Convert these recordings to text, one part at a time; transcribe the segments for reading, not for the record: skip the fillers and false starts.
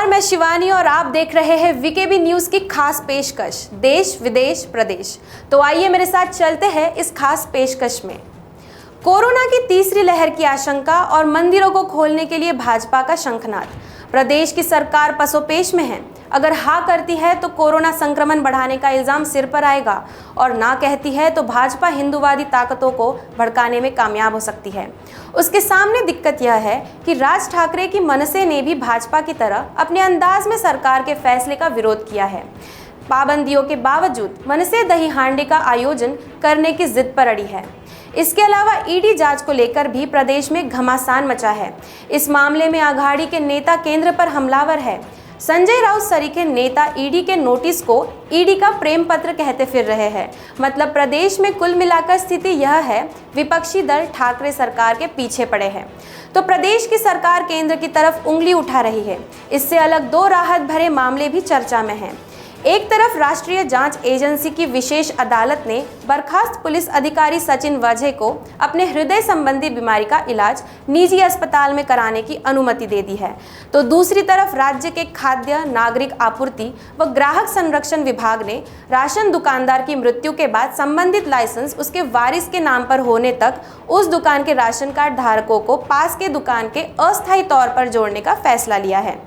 नमस्कार, मैं शिवानी और आप देख रहे हैं वीकेबी न्यूज की खास पेशकश देश विदेश प्रदेश। तो आइए मेरे साथ चलते हैं इस खास पेशकश में। कोरोना की तीसरी लहर की आशंका और मंदिरों को खोलने के लिए भाजपा का शंखनाद। प्रदेश की सरकार पसोपेश में है। अगर हाँ करती है तो कोरोना संक्रमण बढ़ाने का इल्जाम सिर पर आएगा और ना कहती है तो भाजपा हिंदूवादी ताकतों को भड़काने में कामयाब हो सकती है। उसके सामने दिक्कत यह है कि राज ठाकरे की मनसे ने भी भाजपा की तरह अपने अंदाज में सरकार के फैसले का विरोध किया है। पाबंदियों के बावजूद मनसे दही हांडी का आयोजन करने की जिद पर अड़ी है। इसके अलावा ईडी जांच को लेकर भी प्रदेश में घमासान मचा है। इस मामले में अघाड़ी के नेता केंद्र पर हमलावर है। संजय राउत सरीखे नेता ईडी के नोटिस को ईडी का प्रेम पत्र कहते फिर रहे हैं। मतलब प्रदेश में कुल मिलाकर स्थिति यह है, विपक्षी दल ठाकरे सरकार के पीछे पड़े हैं तो प्रदेश की सरकार केंद्र की तरफ उंगली उठा रही है। इससे अलग दो राहत भरे मामले भी चर्चा में हैं। एक तरफ राष्ट्रीय जांच एजेंसी की विशेष अदालत ने बर्खास्त पुलिस अधिकारी सचिन वाझे को अपने हृदय संबंधी बीमारी का इलाज निजी अस्पताल में कराने की अनुमति दे दी है, तो दूसरी तरफ राज्य के खाद्य नागरिक आपूर्ति व ग्राहक संरक्षण विभाग ने राशन दुकानदार की मृत्यु के बाद संबंधित लाइसेंस उसके वारिस के नाम पर होने तक उस दुकान के राशन कार्ड धारकों को पास के दुकान के अस्थायी तौर पर जोड़ने का फैसला लिया है।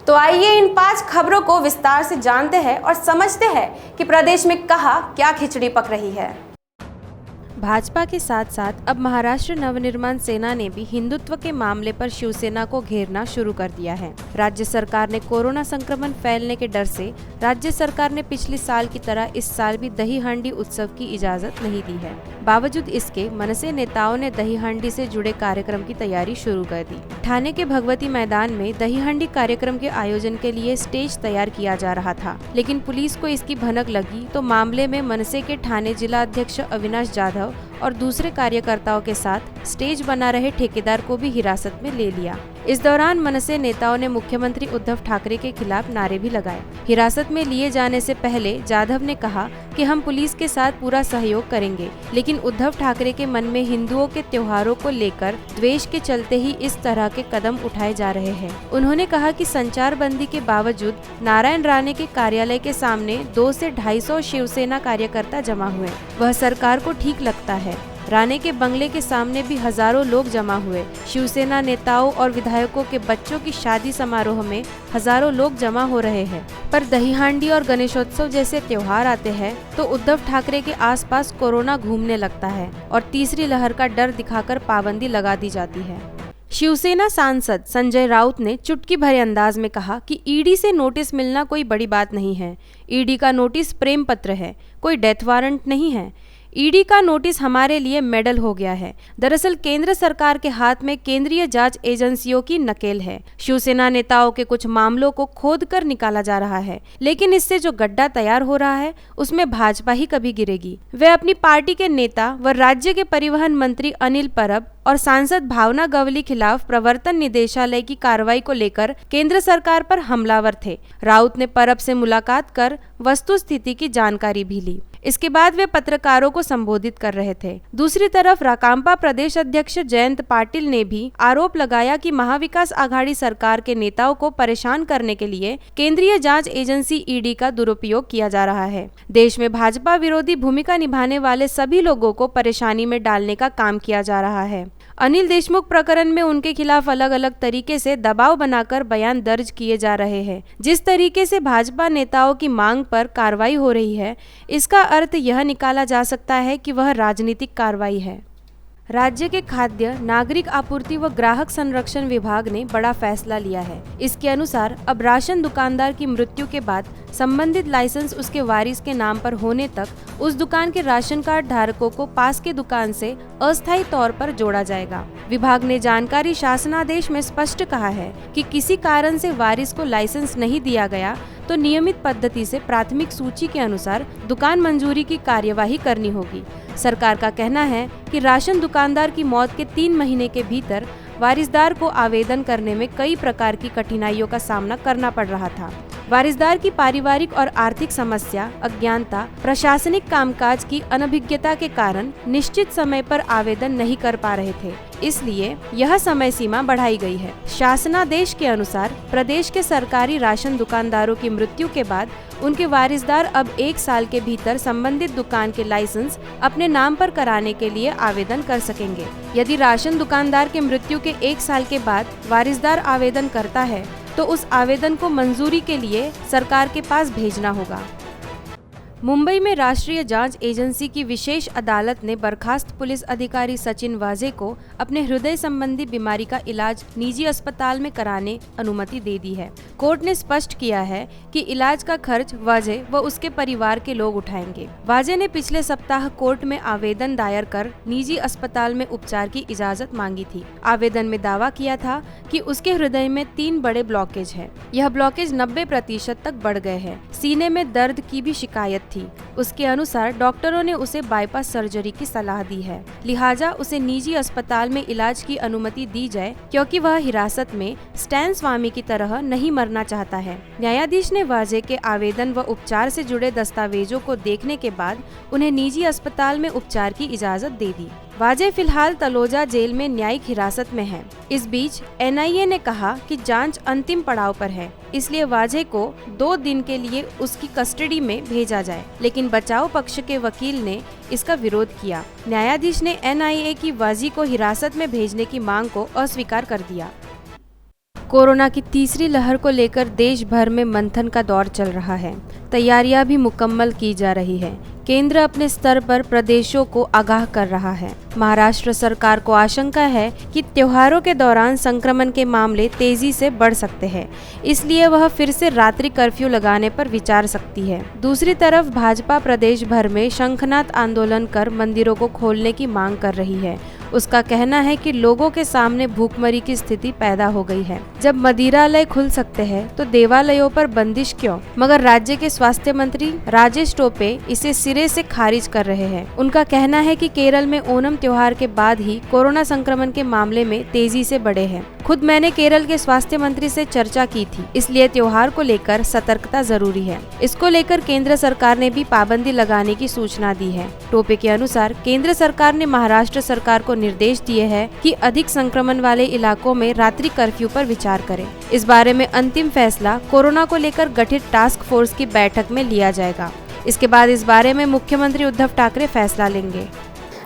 तो आइए इन 5 खबरों को विस्तार से जानते हैं और समझते हैं कि प्रदेश में कहाँ क्या खिचड़ी पक रही है। भाजपा के साथ साथ अब महाराष्ट्र नवनिर्माण सेना ने भी हिंदुत्व के मामले पर शिवसेना को घेरना शुरू कर दिया है। राज्य सरकार ने कोरोना संक्रमण फैलने के डर से राज्य सरकार ने पिछले साल की तरह इस साल भी दही हांडी उत्सव की इजाजत नहीं दी है। बावजूद इसके मनसे नेताओं ने दही हांडी से जुड़े कार्यक्रम की तैयारी शुरू कर दी। ठाणे के भगवती मैदान में दही हांडी कार्यक्रम के आयोजन के लिए स्टेज तैयार किया जा रहा था, लेकिन पुलिस को इसकी भनक लगी तो मामले में मनसे के ठाणे जिला अध्यक्ष अविनाश जाधव और दूसरे कार्यकर्ताओं के साथ स्टेज बना रहे ठेकेदार को भी हिरासत में ले लिया। इस दौरान मनसे नेताओं ने मुख्यमंत्री उद्धव ठाकरे के खिलाफ नारे भी लगाए। हिरासत में लिए जाने से पहले जाधव ने कहा कि हम पुलिस के साथ पूरा सहयोग करेंगे, लेकिन उद्धव ठाकरे के मन में हिंदुओं के त्योहारों को लेकर द्वेष के चलते ही इस तरह के कदम उठाए जा रहे हैं। उन्होंने कहा कि संचार बंदी के बावजूद नारायण राणे के कार्यालय के सामने 200 से 250 शिवसेना कार्यकर्ता जमा हुए। वह सरकार को ठीक लगता है। राणे के बंगले के सामने भी हजारों लोग जमा हुए। शिवसेना नेताओं और विधायकों के बच्चों की शादी समारोह में हजारों लोग जमा हो रहे हैं। पर दही हांडी और गणेशोत्सव जैसे त्योहार आते हैं तो उद्धव ठाकरे के आसपास कोरोना घूमने लगता है और तीसरी लहर का डर दिखाकर पाबंदी लगा दी जाती है। शिवसेना सांसद संजय राउत ने चुटकी भरे अंदाज में कहा कि ईडी से नोटिस मिलना कोई बड़ी बात नहीं है। ईडी का नोटिस प्रेम पत्र है, कोई डेथ वारंट नहीं है। ईडी का नोटिस हमारे लिए मेडल हो गया है। दरअसल केंद्र सरकार के हाथ में केंद्रीय जांच एजेंसियों की नकेल है। शिवसेना नेताओं के कुछ मामलों को खोदकर निकाला जा रहा है, लेकिन इससे जो गड्ढा तैयार हो रहा है उसमें भाजपा ही कभी गिरेगी। वे अपनी पार्टी के नेता व राज्य के परिवहन मंत्री अनिल परब और सांसद भावना गवली खिलाफ प्रवर्तन निदेशालय की कार्रवाई को लेकर केंद्र सरकार पर हमलावर थे। राउत ने परब से मुलाकात कर वस्तुस्थिति की जानकारी भी ली। इसके बाद वे पत्रकारों को संबोधित कर रहे थे। दूसरी तरफ राकांपा प्रदेश अध्यक्ष जयंत पाटिल ने भी आरोप लगाया कि महाविकास आघाड़ी सरकार के नेताओं को परेशान करने के लिए केंद्रीय जांच एजेंसी ईडी का दुरुपयोग किया जा रहा है। देश में भाजपा विरोधी भूमिका निभाने वाले सभी लोगों को परेशानी में डालने का काम किया जा रहा है। अनिल देशमुख प्रकरण में उनके खिलाफ अलग अलग तरीके से दबाव बनाकर बयान दर्ज किए जा रहे हैं। जिस तरीके से भाजपा नेताओं की मांग पर कार्रवाई हो रही है, इसका अर्थ यह निकाला जा सकता है कि वह राजनीतिक कार्रवाई है। राज्य के खाद्य नागरिक आपूर्ति व ग्राहक संरक्षण विभाग ने बड़ा फैसला लिया है। इसके अनुसार अब राशन दुकानदार की मृत्यु के बाद संबंधित लाइसेंस उसके वारिस के नाम पर होने तक उस दुकान के राशन कार्ड धारकों को पास के दुकान से अस्थायी तौर पर जोड़ा जाएगा। विभाग ने जानकारी शासनादेश में स्पष्ट कहा है कि किसी कारण से वारिस को लाइसेंस नहीं दिया गया तो नियमित पद्धति से प्राथमिक सूची के अनुसार दुकान मंजूरी की कार्यवाही करनी होगी। सरकार का कहना है कि राशन दुकानदार की मौत के 3 महीने के भीतर वारिसदार को आवेदन करने में कई प्रकार की कठिनाइयों का सामना करना पड़ रहा था। वारिसदार की पारिवारिक और आर्थिक समस्या, अज्ञानता, प्रशासनिक कामकाज की अनभिज्ञता के कारण निश्चित समय पर आवेदन नहीं कर पा रहे थे, इसलिए यह समय सीमा बढ़ाई गई है। शासनादेश के अनुसार प्रदेश के सरकारी राशन दुकानदारों की मृत्यु के बाद उनके वारिसदार अब 1 साल के भीतर संबंधित दुकान के लाइसेंस अपने नाम पर कराने के लिए आवेदन कर सकेंगे। यदि राशन दुकानदार के मृत्यु के 1 साल के बाद वारिसदार आवेदन करता है तो उस आवेदन को मंजूरी के लिए सरकार के पास भेजना होगा। मुंबई में राष्ट्रीय जांच एजेंसी की विशेष अदालत ने बर्खास्त पुलिस अधिकारी सचिन वाजे को अपने हृदय संबंधी बीमारी का इलाज निजी अस्पताल में कराने अनुमति दे दी है। कोर्ट ने स्पष्ट किया है कि इलाज का खर्च वाजे व उसके परिवार के लोग उठाएंगे। वाजे ने पिछले सप्ताह कोर्ट में आवेदन दायर कर निजी अस्पताल में उपचार की इजाजत मांगी थी। आवेदन में दावा किया था कि उसके हृदय में 3 बड़े ब्लॉकेज है। यह ब्लॉकेज 90% तक बढ़ गए हैं। सीने में दर्द की भी शिकायत थी। उसके अनुसार डॉक्टरों ने उसे बाईपास सर्जरी की सलाह दी है, लिहाजा उसे निजी अस्पताल में इलाज की अनुमति दी जाए क्योंकि वह हिरासत में स्टैन स्वामी की तरह नहीं मरना चाहता है। न्यायाधीश ने वाजे के आवेदन व उपचार से जुड़े दस्तावेजों को देखने के बाद उन्हें निजी अस्पताल में उपचार की इजाजत दे दी। वाजे फिलहाल तलोजा जेल में न्यायिक हिरासत में है। इस बीच एनआईए ने कहा कि जांच अंतिम पड़ाव पर है, इसलिए वाजे को 2 दिन के लिए उसकी कस्टडी में भेजा जाए, लेकिन बचाव पक्ष के वकील ने इसका विरोध किया। न्यायाधीश ने एनआईए की वाजी को हिरासत में भेजने की मांग को अस्वीकार कर दिया। कोरोना की तीसरी लहर को लेकर देश भर में मंथन का दौर चल रहा है। तैयारियां भी मुकम्मल की जा रही है। केंद्र अपने स्तर पर प्रदेशों को आगाह कर रहा है। महाराष्ट्र सरकार को आशंका है कि त्योहारों के दौरान संक्रमण के मामले तेजी से बढ़ सकते हैं, इसलिए वह फिर से रात्रि कर्फ्यू लगाने पर विचार सकती है। दूसरी तरफ भाजपा प्रदेश भर में शंखनाद आंदोलन कर मंदिरों को खोलने की मांग कर रही है। उसका कहना है कि लोगों के सामने भूखमरी की स्थिति पैदा हो गई है। जब मंदिरालय खुल सकते हैं तो देवालयों पर बंदिश क्यों? मगर राज्य के स्वास्थ्य मंत्री राजेश टोपे इसे सिरे से खारिज कर रहे हैं। उनका कहना है कि केरल में ओणम त्योहार के बाद ही कोरोना संक्रमण के मामले में तेजी से बढ़े हैं। खुद मैंने केरल के स्वास्थ्य मंत्री से चर्चा की थी, इसलिए त्योहार को लेकर सतर्कता जरूरी है। इसको लेकर केंद्र सरकार ने भी पाबंदी लगाने की सूचना दी है। टोपे के अनुसार केंद्र सरकार ने महाराष्ट्र सरकार को निर्देश दिए हैं कि अधिक संक्रमण वाले इलाकों में रात्रि कर्फ्यू पर विचार करें। इस बारे में अंतिम फैसला कोरोना को लेकर गठित टास्क फोर्स की बैठक में लिया जाएगा। इसके बाद इस बारे में मुख्यमंत्री उद्धव ठाकरे फैसला लेंगे।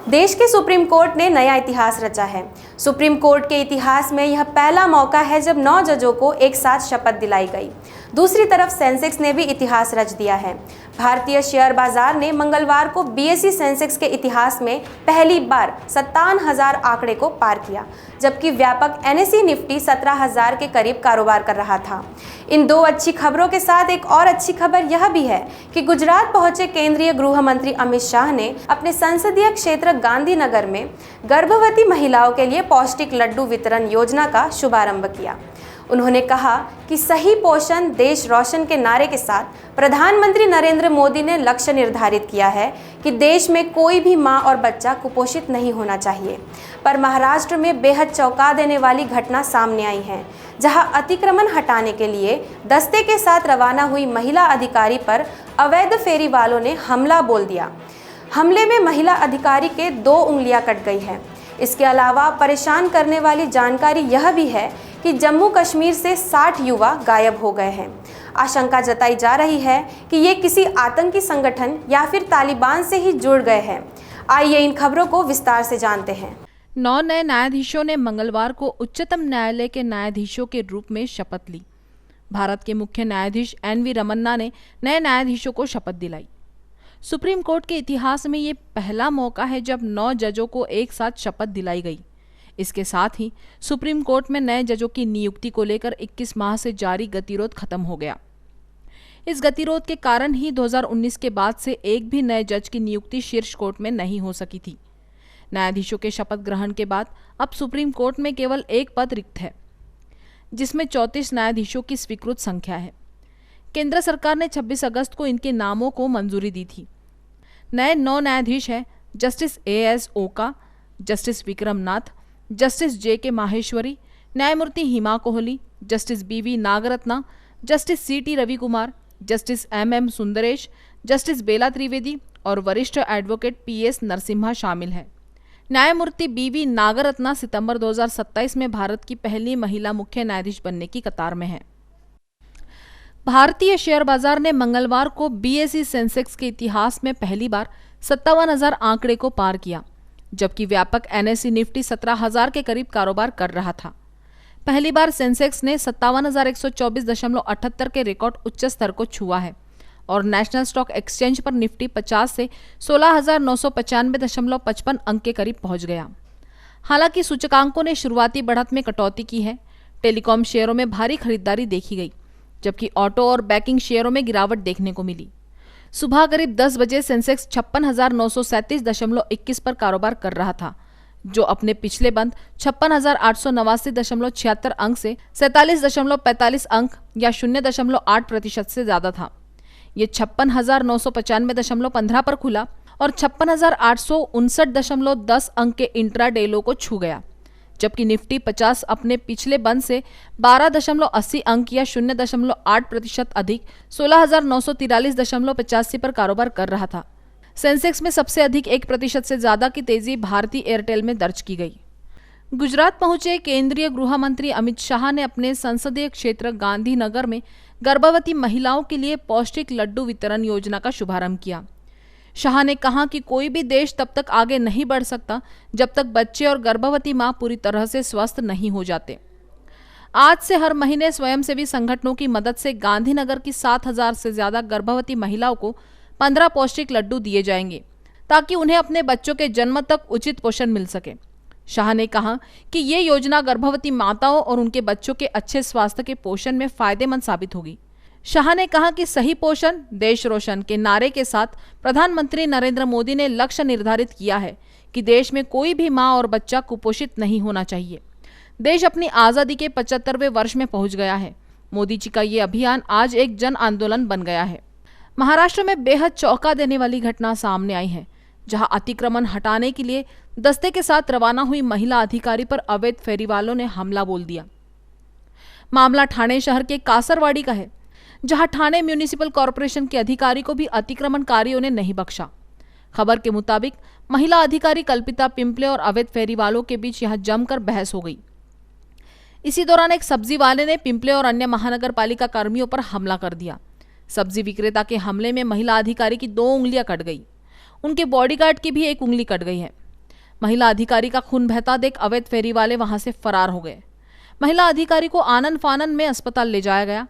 देश के सुप्रीम कोर्ट ने नया इतिहास रचा है। सुप्रीम कोर्ट के इतिहास में यह पहला मौका है जब 9 जजों को एक साथ शपथ दिलाई गई। दूसरी तरफ सेंसेक्स ने भी इतिहास रच दिया है। भारतीय शेयर बाजार ने मंगलवार को बीएसई सेंसेक्स के इतिहास में पहली बार 57,000 आंकड़े को पार किया, जबकि व्यापक एनएसई निफ्टी 17,000 के करीब कारोबार कर रहा था। इन 2 अच्छी खबरों के साथ एक और अच्छी खबर यह भी है कि गुजरात पहुंचे केंद्रीय गृह मंत्री अमित शाह ने अपने संसदीय क्षेत्र गांधीनगर में गर्भवती महिलाओं के लिए पौष्टिक लड्डू वितरण योजना का शुभारंभ किया। उन्होंने कहा कि सही पोषण देश रोशन के नारे के साथ प्रधानमंत्री नरेंद्र मोदी ने लक्ष्य निर्धारित किया है कि देश में कोई भी मां और बच्चा कुपोषित नहीं होना चाहिए। पर महाराष्ट्र में बेहद चौंका देने वाली घटना सामने आई है, जहां अतिक्रमण हटाने के लिए दस्ते के साथ रवाना हुई महिला अधिकारी पर अवैध फेरी वालों ने हमला बोल दिया। हमले में महिला अधिकारी के 2 उंगलियां कट गई हैं। इसके अलावा परेशान करने वाली जानकारी यह भी है कि जम्मू कश्मीर से 60 युवा गायब हो गए हैं। आशंका जताई जा रही है कि ये किसी आतंकी संगठन या फिर तालिबान से ही जुड़ गए हैं। आइए इन खबरों को विस्तार से जानते हैं। 9 नए न्यायाधीशों ने मंगलवार को उच्चतम न्यायालय के न्यायाधीशों के रूप में शपथ ली। भारत के मुख्य न्यायाधीश एन.वी. रमन्ना ने नए न्यायाधीशों को शपथ दिलाई। सुप्रीम कोर्ट के इतिहास में ये पहला मौका है जब 9 जजों को एक साथ शपथ दिलाई गई। इसके साथ ही सुप्रीम कोर्ट में नए जजों की नियुक्ति को लेकर 21 माह से जारी गतिरोध खत्म हो गया। इस गतिरोध के कारण ही 2019 के बाद से एक भी नए जज की नियुक्ति शीर्ष कोर्ट में नहीं हो सकी थी। न्यायाधीशों के शपथ ग्रहण के बाद अब सुप्रीम कोर्ट में केवल एक पद रिक्त है, जिसमें 34 न्यायाधीशों की स्वीकृत संख्या है। केंद्र सरकार ने 26 अगस्त को इनके नामों को मंजूरी दी थी। नए 9 न्यायाधीश हैं justice A.S. Oka, justice Vikram Nath, justice J.K. Maheshwari, न्यायमूर्ति Hima Kohli, justice B.V. Nagarathna, justice CT Ravi Kumar, justice MM Sundresh, justice Bela Trivedi और वरिष्ठ एडवोकेट PS नरसिम्हा शामिल हैं। न्यायमूर्ति BV नागरत्ना सितंबर 2027 में भारत की पहली महिला मुख्य न्यायाधीश बनने की कतार में है। भारतीय शेयर बाजार ने मंगलवार को BSE सेंसेक्स के इतिहास में पहली बार 57,000 आंकड़े को पार किया, जबकि व्यापक NSE निफ्टी 17,000 के करीब कारोबार कर रहा था। पहली बार सेंसेक्स ने 57,124.78 के रिकॉर्ड उच्च स्तर को छुआ है और नेशनल स्टॉक एक्सचेंज पर निफ्टी 50 से 16,995.55 अंक के करीब पहुंच गया। हालांकि सूचकांकों ने शुरुआती बढ़त में कटौती की है। टेलीकॉम शेयरों में भारी खरीदारी देखी गई, जबकि ऑटो और बैंकिंग शेयरों में गिरावट देखने को मिली। सुबह करीब 10 बजे सेंसेक्स 56,937.21 पर कारोबार कर रहा था, जो अपने पिछले बंद 56,889.76 अंक से 47.45 अंक या 0.8% से ज्यादा था। ये 56,995.15 पर खुला और 56,859.10 अंक के इंट्राडे लो को छू गया, जबकि निफ्टी 50 अपने पिछले बंद से 12.80 अंक या 0.8% अधिक 16,943.85 पर कारोबार कर रहा था। सेंसेक्स में सबसे अधिक 1% से ज्यादा की तेजी भारती एयरटेल में दर्ज की गई। गुजरात पहुंचे केंद्रीय गृह मंत्री अमित शाह ने अपने संसदीय क्षेत्र गांधीनगर में गर्भवती महिलाओं के लिए पौष्टिक लड्डू वितरण योजना का शुभारंभ किया। शाह ने कहा कि कोई भी देश तब तक आगे नहीं बढ़ सकता जब तक बच्चे और गर्भवती मां पूरी तरह से स्वस्थ नहीं हो जाते। आज से हर महीने स्वयंसेवी संगठनों की मदद से गांधीनगर की 7,000 से ज्यादा गर्भवती महिलाओं को 15 पौष्टिक लड्डू दिए जाएंगे, ताकि उन्हें अपने बच्चों के जन्म तक उचित पोषण मिल सके। शाह ने कहा कि ये योजना गर्भवती माताओं और उनके बच्चों के अच्छे स्वास्थ्य के पोषण में फायदेमंद साबित होगी। शाह ने कहा कि सही पोषण देश रोशन के नारे के साथ प्रधानमंत्री नरेंद्र मोदी ने लक्ष्य निर्धारित किया है कि देश में कोई भी मां और बच्चा कुपोषित नहीं होना चाहिए। देश अपनी आजादी के 75वें वर्ष में पहुंच गया है। मोदी जी का ये अभियान आज एक जन आंदोलन बन गया है। महाराष्ट्र में बेहद चौंका देने वाली घटना सामने आई है, जहां अतिक्रमण हटाने के लिए दस्ते के साथ रवाना हुई महिला अधिकारी पर अवैध फेरीवालों ने हमला बोल दिया। मामला ठाणे शहर के कासरवाड़ी का है, जहां ठाणे म्यूनिसिपल कॉर्पोरेशन के अधिकारी को भी अतिक्रमणकारियों ने नहीं बख्शा। खबर के मुताबिक महिला अधिकारी कल्पिता पिंपले और अवैध फेरीवालों के बीच यहां जमकर बहस हो गई। इसी दौरान एक सब्जी वाले ने पिंपले और अन्य महानगर पालिका कर्मियों पर हमला कर दिया। सब्जी विक्रेता के हमले में महिला अधिकारी की 2 उंगलियां कट गई। उनके बॉडीगार्ड की भी 1 उंगली कट गई है। महिला अधिकारी का खून बहता देख अवैध फेरी वाले वहां से फरार हो गए। महिला अधिकारी को आनन फानन में अस्पताल ले जाया गया।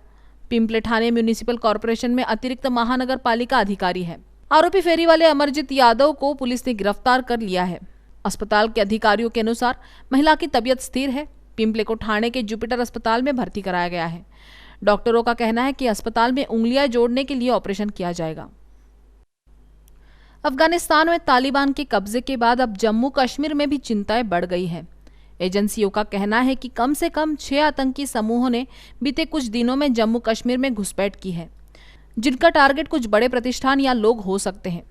पिंपले ठाणे म्यूनिसिपल कॉर्पोरेशन में अतिरिक्त महानगर पालिका अधिकारी है। आरोपी फेरी वाले अमरजीत यादव को पुलिस ने गिरफ्तार कर लिया है। अस्पताल के अधिकारियों के अनुसार महिला की तबीयत स्थिर है। पिंपले को ठाणे के जुपिटर अस्पताल में भर्ती कराया गया है। डॉक्टरों का कहना है कि अस्पताल में उंगलियां जोड़ने के लिए ऑपरेशन किया जाएगा। अफगानिस्तान में तालिबान के कब्जे के बाद अब जम्मू कश्मीर में भी चिंताएं बढ़ गई हैं। एजेंसियों का कहना है कि कम से कम 6 आतंकी समूहों ने बीते कुछ दिनों में जम्मू कश्मीर में घुसपैठ की है, जिनका टारगेट कुछ बड़े प्रतिष्ठान या लोग हो सकते हैं।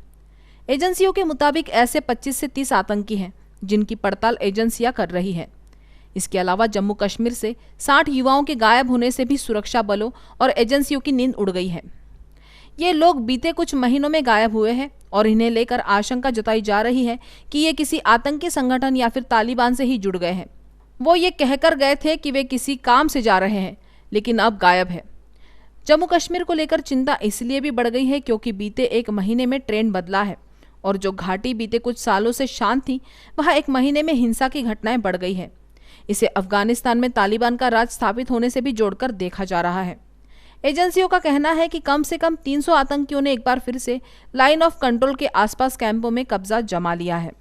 एजेंसियों के मुताबिक ऐसे 25 से 30 आतंकी हैं, जिनकी पड़ताल एजेंसियां कर रही है। इसके अलावा जम्मू कश्मीर से 60 युवाओं के गायब होने से भी सुरक्षा बलों और एजेंसियों की नींद उड़ गई है। ये लोग बीते कुछ महीनों में गायब हुए हैं और इन्हें लेकर आशंका जताई जा रही है कि ये किसी आतंकी संगठन या फिर तालिबान से ही जुड़ गए हैं। वो ये कहकर गए थे कि वे किसी काम से जा रहे हैं, लेकिन अब गायब है। जम्मू कश्मीर को लेकर चिंता इसलिए भी बढ़ गई है क्योंकि बीते 1 महीने में ट्रेंड बदला है और जो घाटी बीते कुछ सालों से शांत थी, वहां 1 महीने में हिंसा की घटनाएं बढ़ गई है। इसे अफगानिस्तान में तालिबान का राज स्थापित होने से भी जोड़कर देखा जा रहा है। एजेंसियों का कहना है कि कम से कम 300 आतंकियों ने एक बार फिर से लाइन ऑफ कंट्रोल के आसपास कैंपों में कब्जा जमा लिया है।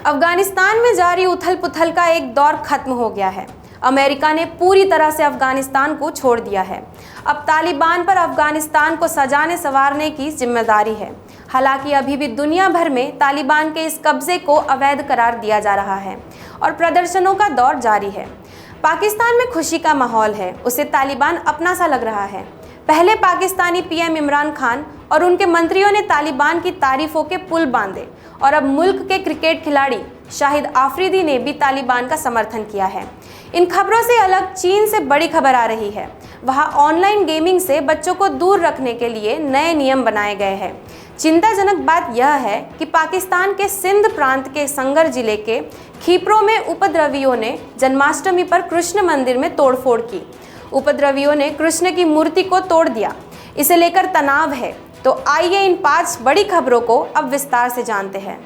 अफगानिस्तान में जारी उथल-पुथल का एक दौर खत्म हो गया है। अमेरिका ने पूरी तरह से अफगानिस्तान को छोड़ दिया है। अब तालिबान पर अफगानिस्तान को सजाने संवारने की जिम्मेदारी है। हालांकि अभी भी दुनिया भर में तालिबान के इस कब्जे को अवैध करार दिया जा रहा है और प्रदर्शनों का दौर जारी है। पाकिस्तान में खुशी का माहौल है, उसे तालिबान अपना सा लग रहा है। पहले पाकिस्तानी पीएम इमरान खान और उनके मंत्रियों ने तालिबान की तारीफों के पुल बांधे और अब मुल्क के क्रिकेट खिलाड़ी शाहिद आफरीदी ने भी तालिबान का समर्थन किया है। इन खबरों से अलग चीन से बड़ी खबर आ रही है। वहाँ ऑनलाइन गेमिंग से बच्चों को दूर रखने के लिए नए नियम बनाए गए हैं। चिंताजनक बात यह है कि पाकिस्तान के सिंध प्रांत के संगर जिले के खीपरों में उपद्रवियों ने जन्माष्टमी पर कृष्ण मंदिर में तोड़फोड़ की। उपद्रवियों ने कृष्ण की मूर्ति को तोड़ दिया। इसे लेकर तनाव है। तो आइए इन 5 बड़ी खबरों को अब विस्तार से जानते हैं।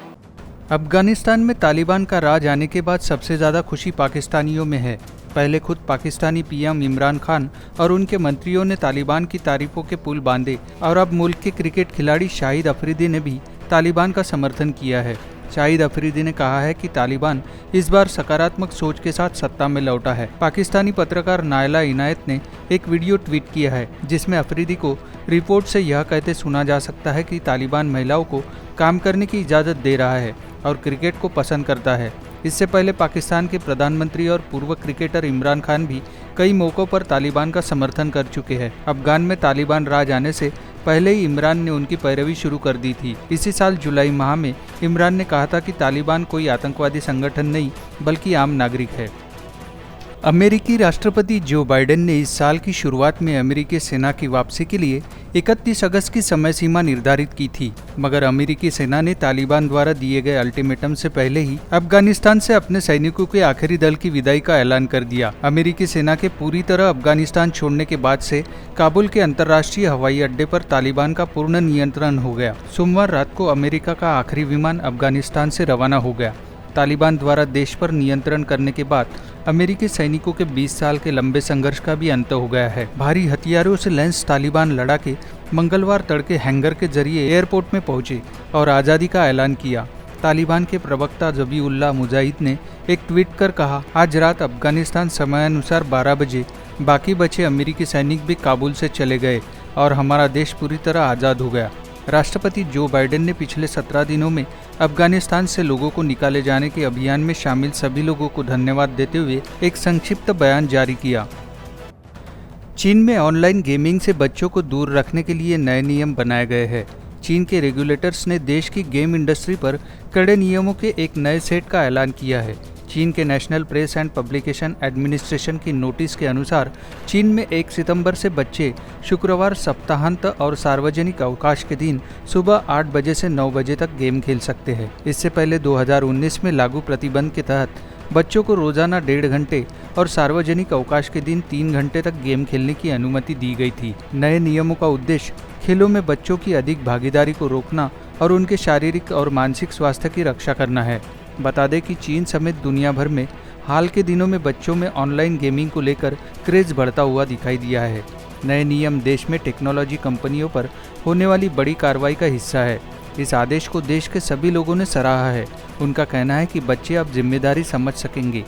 अफगानिस्तान में तालिबान का राज आने के बाद सबसे ज़्यादा खुशी पाकिस्तानियों में है। पहले खुद पाकिस्तानी पीएम इमरान खान और उनके मंत्रियों ने तालिबान की तारीफों के पुल बांधे और अब मुल्क के क्रिकेट खिलाड़ी शाहिद अफरीदी ने भी तालिबान का समर्थन किया है। शाहिद अफरीदी ने कहा है कि तालिबान इस बार सकारात्मक सोच के साथ सत्ता में लौटा है। पाकिस्तानी पत्रकार नायला इनायत ने एक वीडियो ट्वीट किया है जिसमें अफरीदी को रिपोर्ट से यह कहते सुना जा सकता है कि तालिबान महिलाओं को काम करने की इजाज़त दे रहा है और क्रिकेट को पसंद करता है। इससे पहले पाकिस्तान के प्रधानमंत्री और पूर्व क्रिकेटर इमरान खान भी कई मौक़ों पर तालिबान का समर्थन कर चुके हैं। अफगान में तालिबान राज आने से पहले ही इमरान ने उनकी पैरवी शुरू कर दी थी। इसी साल जुलाई माह में इमरान ने कहा था कि तालिबान कोई आतंकवादी संगठन नहीं बल्कि आम नागरिक है। अमेरिकी राष्ट्रपति जो बाइडेन ने इस साल की शुरुआत में अमेरिकी सेना की वापसी के लिए 31 अगस्त की समय सीमा निर्धारित की थी, मगर अमेरिकी सेना ने तालिबान द्वारा दिए गए अल्टीमेटम से पहले ही अफगानिस्तान से अपने सैनिकों के आखिरी दल की विदाई का ऐलान कर दिया। अमेरिकी सेना के पूरी तरह अफगानिस्तान छोड़ने के बाद से काबुल के अंतर्राष्ट्रीय हवाई अड्डे पर तालिबान का पूर्ण नियंत्रण हो गया। सोमवार रात को अमेरिका का आखिरी विमान अफगानिस्तान से रवाना हो गया। तालिबान द्वारा देश पर नियंत्रण करने के बाद अमेरिकी सैनिकों के 20 साल के लंबे संघर्ष का भी अंत हो गया है। भारी हथियारों से लैस तालिबान लड़ाके मंगलवार तड़के हैंगर के जरिए एयरपोर्ट में पहुंचे और आज़ादी का ऐलान किया। तालिबान के प्रवक्ता ज़बीउल्लाह मुजाहिद ने एक ट्वीट कर कहा, आज रात अफगानिस्तान समयानुसार 12 बजे बाकी बचे अमेरिकी सैनिक भी काबुल से चले गए और हमारा देश पूरी तरह आज़ाद हो गया। राष्ट्रपति जो बाइडेन ने पिछले 17 दिनों में अफगानिस्तान से लोगों को निकाले जाने के अभियान में शामिल सभी लोगों को धन्यवाद देते हुए एक संक्षिप्त बयान जारी किया। चीन में ऑनलाइन गेमिंग से बच्चों को दूर रखने के लिए नए नियम बनाए गए हैं। चीन के रेगुलेटर्स ने देश की गेम इंडस्ट्री पर कड़े नियमों के एक नए सेट का ऐलान किया है। चीन के national press and publication administration की नोटिस के अनुसार चीन में 1 सितंबर से बच्चे शुक्रवार, सप्ताहांत और सार्वजनिक अवकाश के दिन सुबह 8 बजे से 9 बजे तक गेम खेल सकते हैं। इससे पहले 2019 में लागू प्रतिबंध के तहत बच्चों को रोजाना 1.5 घंटे और सार्वजनिक अवकाश के दिन 3 घंटे तक गेम खेलने की अनुमति दी गई थी। नए नियमों का उद्देश्य खेलों में बच्चों की अधिक भागीदारी को रोकना और उनके शारीरिक और मानसिक स्वास्थ्य की रक्षा करना है। बता दें कि चीन समेत दुनिया भर में हाल के दिनों में बच्चों में ऑनलाइन गेमिंग को लेकर क्रेज बढ़ता हुआ दिखाई दिया है। नए नियम देश में टेक्नोलॉजी कंपनियों पर होने वाली बड़ी कार्रवाई का हिस्सा है। इस आदेश को देश के सभी लोगों ने सराहा है। उनका कहना है कि बच्चे अब जिम्मेदारी समझ सकेंगे।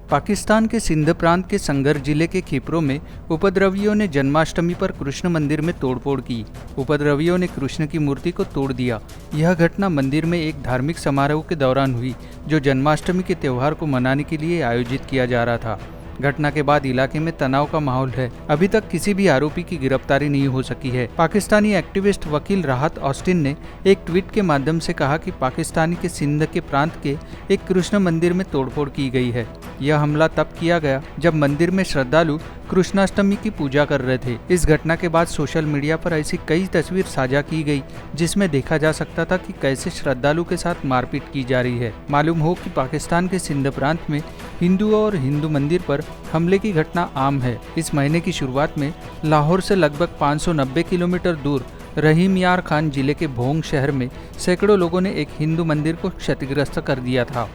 पाकिस्तान के सिंध प्रांत के संगर जिले के खीपरों में उपद्रवियों ने जन्माष्टमी पर कृष्ण मंदिर में तोड़फोड़ की। उपद्रवियों ने कृष्ण की मूर्ति को तोड़ दिया। यह घटना मंदिर में एक धार्मिक समारोह के दौरान हुई जो जन्माष्टमी के त्यौहार को मनाने के लिए आयोजित किया जा रहा था। घटना के बाद इलाके में तनाव का माहौल है। अभी तक किसी भी आरोपी की गिरफ्तारी नहीं हो सकी है। पाकिस्तानी एक्टिविस्ट वकील राहत ऑस्टिन ने एक ट्वीट के माध्यम से कहा कि पाकिस्तानी के सिंध के प्रांत के एक कृष्ण मंदिर में तोड़फोड़ की गई है। यह हमला तब किया गया जब मंदिर में श्रद्धालु कृष्णाष्टमी की पूजा कर रहे थे। इस घटना के बाद सोशल मीडिया पर ऐसी कई तस्वीर साझा की गई जिसमें देखा जा सकता था कि कैसे श्रद्धालु के साथ मारपीट की जा रही है। मालूम हो कि पाकिस्तान के सिंध प्रांत में हिंदुओं और हिंदू मंदिर पर हमले की घटना आम है। इस महीने की शुरुआत में लाहौर से लगभग 590 किलोमीटर दूर रहीम यार खान जिले के भोंग शहर में सैकड़ों लोगों ने एक हिंदू मंदिर को क्षतिग्रस्त कर दिया था।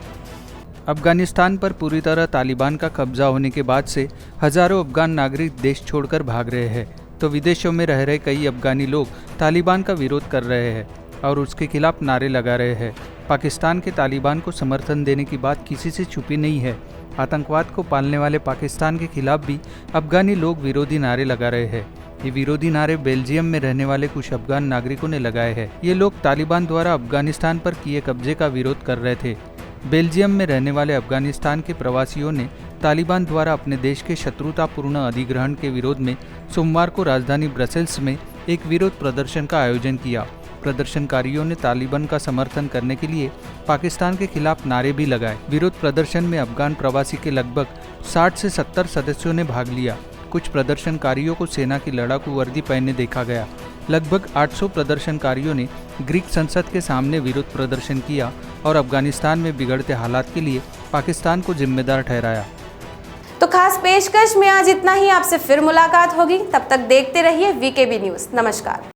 अफगानिस्तान पर पूरी तरह तालिबान का कब्जा होने के बाद से हजारों अफगान नागरिक देश छोड़कर भाग रहे हैं, तो विदेशों में रह रहे कई अफगानी लोग तालिबान का विरोध कर रहे हैं और उसके खिलाफ नारे लगा रहे हैं। पाकिस्तान के तालिबान को समर्थन देने की बात किसी से छुपी नहीं है। आतंकवाद को पालने वाले पाकिस्तान के खिलाफ भी अफगानी लोग विरोधी नारे लगा रहे हैं। ये विरोधी नारे बेल्जियम में रहने वाले कुछ अफगान नागरिकों ने लगाए हैं। ये लोग तालिबान द्वारा अफगानिस्तान पर किए कब्जे का विरोध कर रहे थे। बेल्जियम में रहने वाले अफगानिस्तान के प्रवासियों ने तालिबान द्वारा अपने देश के शत्रुतापूर्ण अधिग्रहण के विरोध में सोमवार को राजधानी ब्रसेल्स में एक विरोध प्रदर्शन का आयोजन किया। प्रदर्शनकारियों ने तालिबान का समर्थन करने के लिए पाकिस्तान के खिलाफ नारे भी लगाए। विरोध प्रदर्शन में अफगान प्रवासी के लगभग 60 से 70 सदस्यों ने भाग लिया। कुछ प्रदर्शनकारियों को सेना की लड़ाकू वर्दी पहने देखा गया। लगभग 800 प्रदर्शनकारियों ने ग्रीक संसद के सामने विरोध प्रदर्शन किया और अफगानिस्तान में बिगड़ते हालात के लिए पाकिस्तान को जिम्मेदार ठहराया। तो खास पेशकश में आज इतना ही। आपसे फिर मुलाकात होगी, तब तक देखते रहिए वीकेबी न्यूज़। नमस्कार।